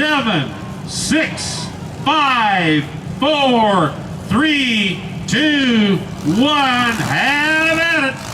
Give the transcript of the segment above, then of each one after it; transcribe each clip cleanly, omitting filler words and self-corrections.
7, 6, 5, 4, 3, 2, 1. Have at it.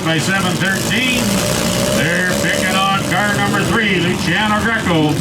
By 713, they're picking on car number 3, Luciano Greco.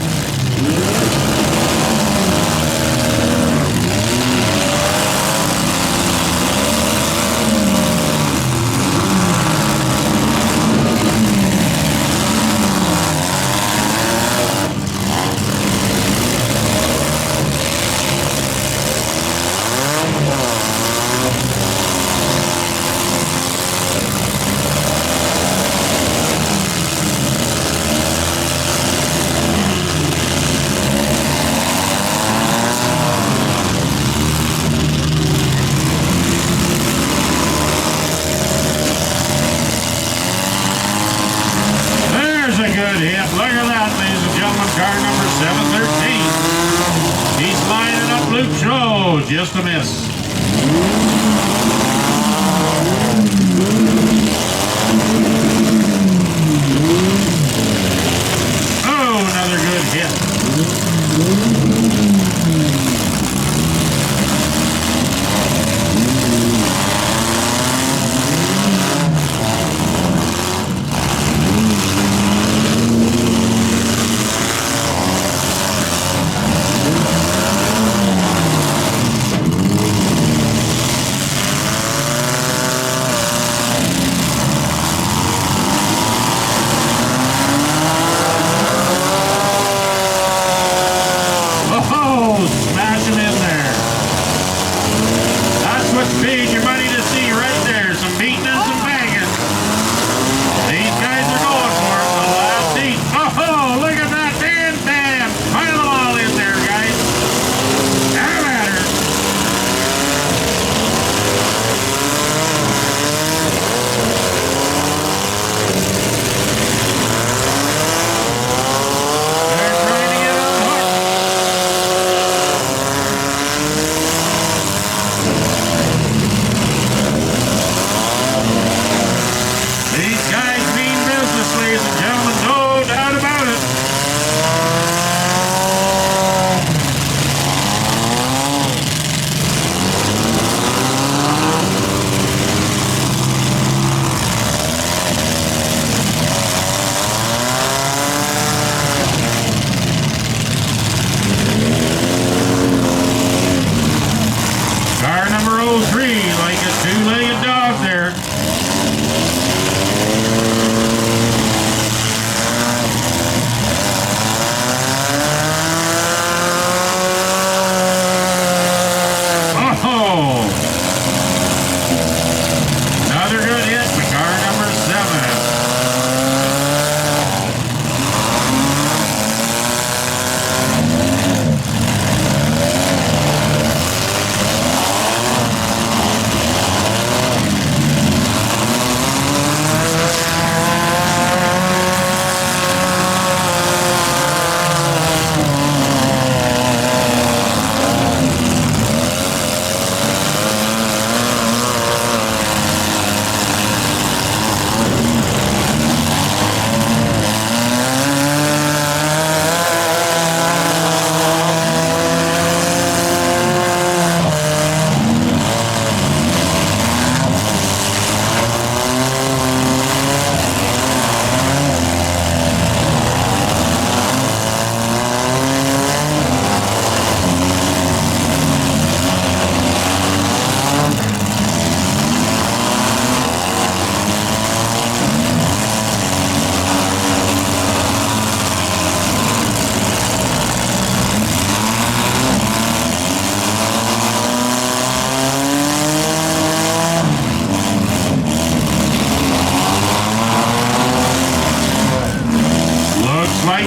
Good hit. Look at that, ladies and gentlemen. Car number 713. He's lining up Luke Show. Just a miss. Oh, another good hit.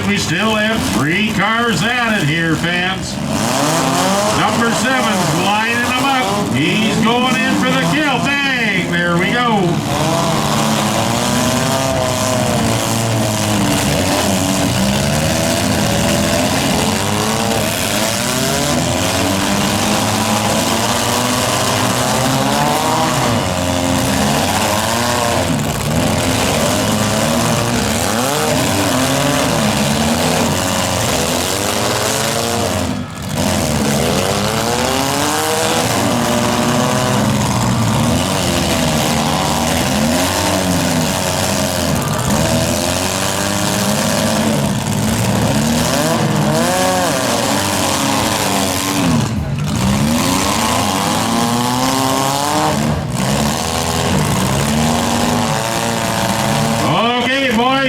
we still have 3 cars added here, fans. Number 7's lining them up. He's going in for the kill. Bang! There we go.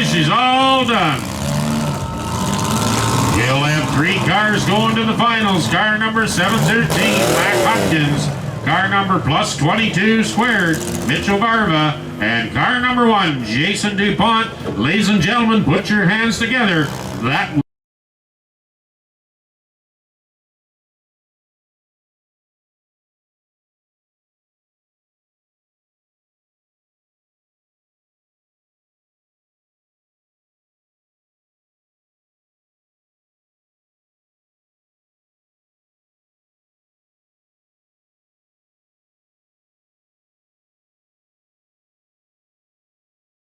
She's all done. We'll have 3 cars going to the finals. Car number 713, Mac Hopkins. Car number plus 22 squared, Mitchell Barva. And car number 1, Jason DuPont. Ladies and gentlemen, put your hands together. That